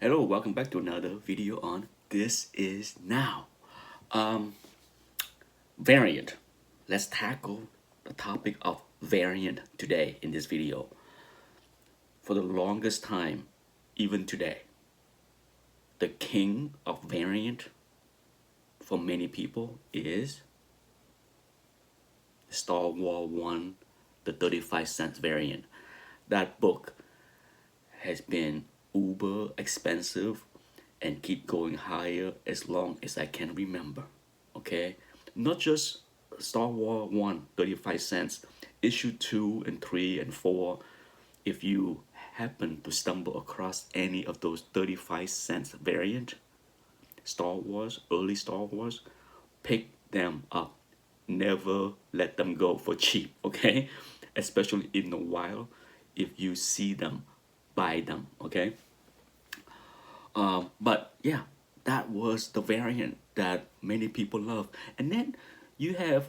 Hello, welcome back to another video on This Is Now. Um, Variant. Let's tackle the topic of variant today in this video. For the longest time, even today, the king of variant for many people is Star Wars 1, the 35-cent variant. That book has been uber expensive and keep going higher as long as I can remember. Okay? Not just Star Wars 1, 35 cents, issue 2 and 3 and 4. If you happen to stumble across any of those 35 cents variant Star Wars, early Star Wars, pick them up. Never let them go for cheap, okay? Especially in the wild. If you see them, buy them, okay? But yeah, that was the variant that many people love. And then you have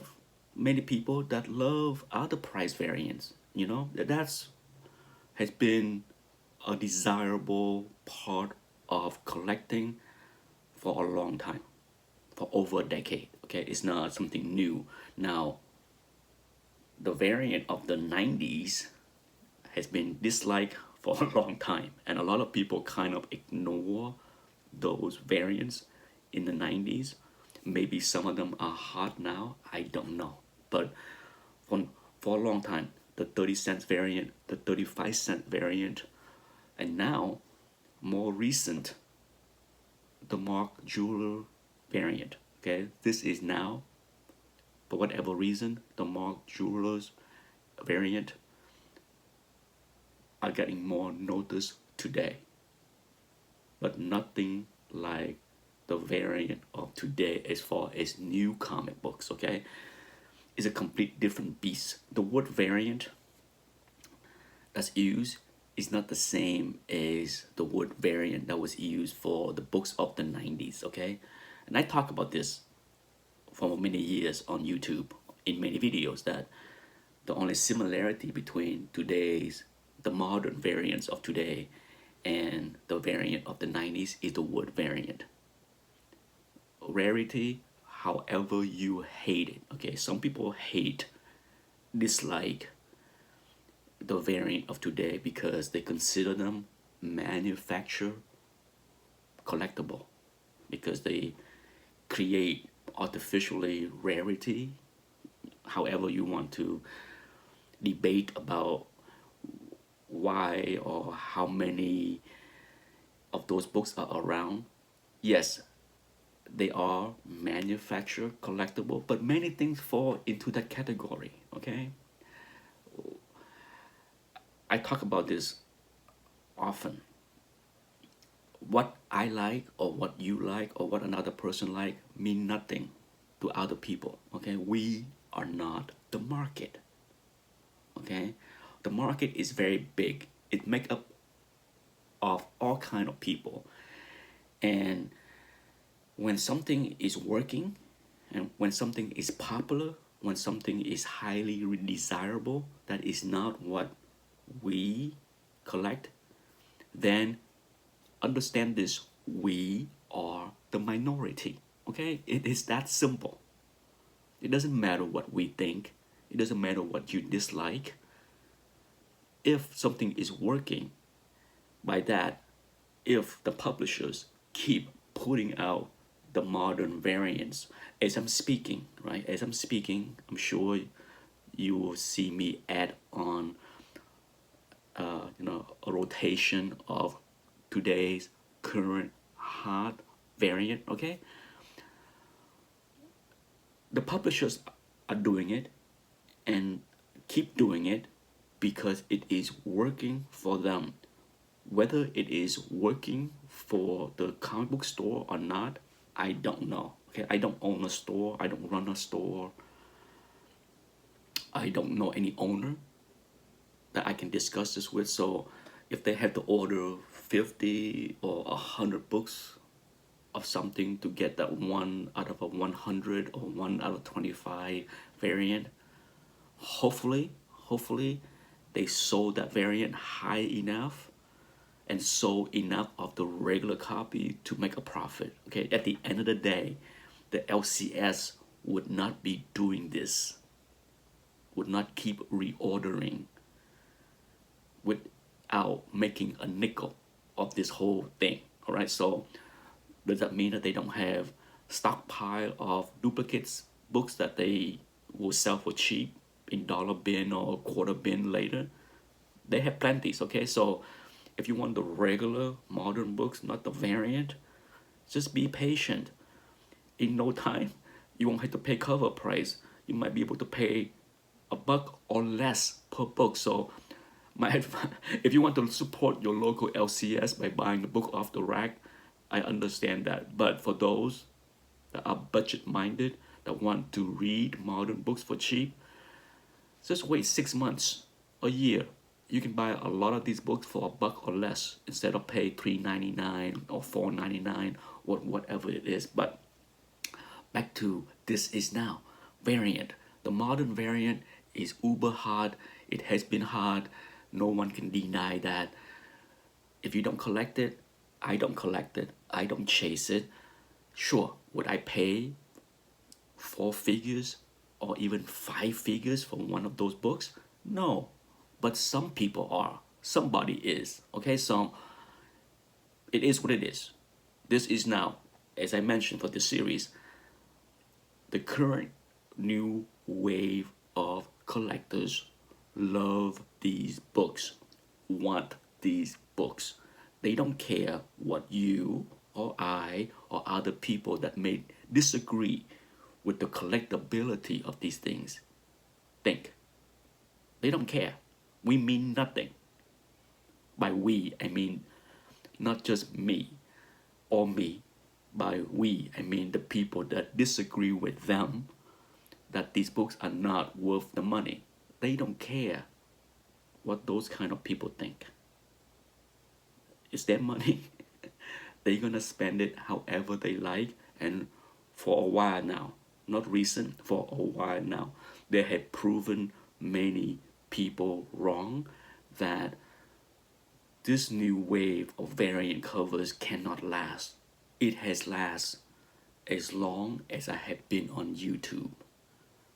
many people that love other price variants. That's has been a desirable part of collecting for a long time, for over a decade. Okay, it's not something new. Now, the variant of the 90s has been disliked for a long time, and a lot of people kind of ignore those variants in the 90s. Maybe some of them are hot now, I don't know. But for, for a long time, the 30 cents variant, the 35-cent variant, and now, more recent, the Mark Jeweler variant. Okay, this is now, for whatever reason, the Mark Jewelers variant are getting more notice today. But nothing like the variant of today as far as new comic books, okay? It's a complete different beast. The word variant that's used is not the same as the word variant that was used for the books of the 90s, okay? And I talk about this for many years on YouTube in many videos that the only similarity between the modern variants of today and the variant of the 90s is the word variant. Rarity, however you hate it, okay? Some people dislike the variant of today because they consider them manufacture collectible, because they create artificially rarity. However you want to debate about why or how many of those books are around. Yes, they are manufactured collectible, but many things fall into that category, okay? I talk about this often. What I like or what you like or what another person like mean nothing to other people, okay? We are not the market, okay? The market is very big. It makes up of all kind of people. And when something is working and when something is popular, when something is highly desirable, that is not what we collect, then understand this: we are the minority. Okay, it is that simple. It doesn't matter what we think, it doesn't matter what you dislike. If something is working, by that, if the publishers keep putting out the modern variants as I'm speaking, right? As I'm speaking, I'm sure you will see me add on, a rotation of today's current hot variant. Okay, the publishers are doing it and keep doing it because it is working for them. Whether it is working for the comic book store or not, I don't know. Okay, I don't own a store, I don't run a store, I don't know any owner that I can discuss this with. So if they have to order 50 or 100 books of something to get that one out of a 100 or one out of 25 variant, hopefully they sold that variant high enough and sold enough of the regular copy to make a profit. Okay, at the end of the day, the LCS would not be doing this, would not keep reordering without making a nickel of this whole thing. All right, so does that mean that they don't have stockpile of duplicates books that they will sell for cheap in dollar bin or quarter bin later? They have plenties. Okay, so if you want the regular modern books, not the variant, just be patient. In no time, you won't have to pay cover price. You might be able to pay $1 or less per book. So my advice, if you want to support your local LCS by buying the book off the rack, I understand that. But for those that are budget minded, that want to read modern books for cheap, just wait 6 months, a year. You can buy a lot of these books for $1 or less instead of pay $3.99 or $4.99 or whatever it is. But back to This Is Now variant. The modern variant is uber hard. It has been hard. No one can deny that. If you don't collect it, I don't collect it. I don't chase it. Sure, would I pay 4 figures or even 5 figures for one of those books? No, but some people are. Somebody is. Okay, so it is what it is. This is now, as I mentioned for this series, the current new wave of collectors love these books, want these books. They don't care what you or I or other people that may disagree with the collectability of these things think. They don't care. We mean nothing. By we, I mean not just me or me. By we, I mean the people that disagree with them that these books are not worth the money. They don't care what those kind of people think. It's their money. They're gonna spend it however they like, and for a while now, not recent, for a while now, they have proven many people wrong that this new wave of variant covers cannot last. It has lasted as long as I have been on YouTube.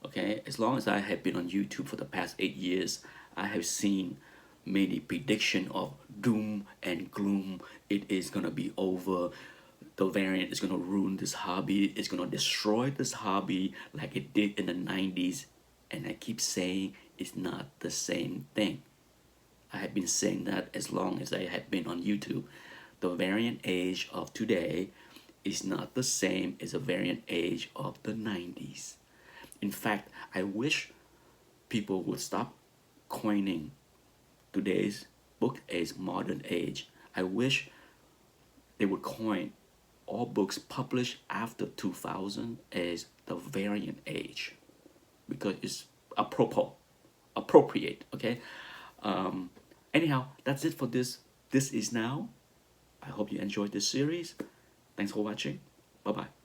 Okay, as long as I have been on YouTube for the past 8 years, I have seen many prediction of doom and gloom. It is gonna be over. The variant is gonna ruin this hobby. It's gonna destroy this hobby like it did in the 90s. And I keep saying it's not the same thing. I have been saying that as long as I have been on YouTube. The variant age of today is not the same as the variant age of the 90s. In fact, I wish people would stop coining today's book as modern age. I wish they would coin all books published after 2000 as the variant age, because it's appropriate. Okay. Anyhow, that's it for This Is Now. I hope you enjoyed this series. Thanks for watching. Bye bye.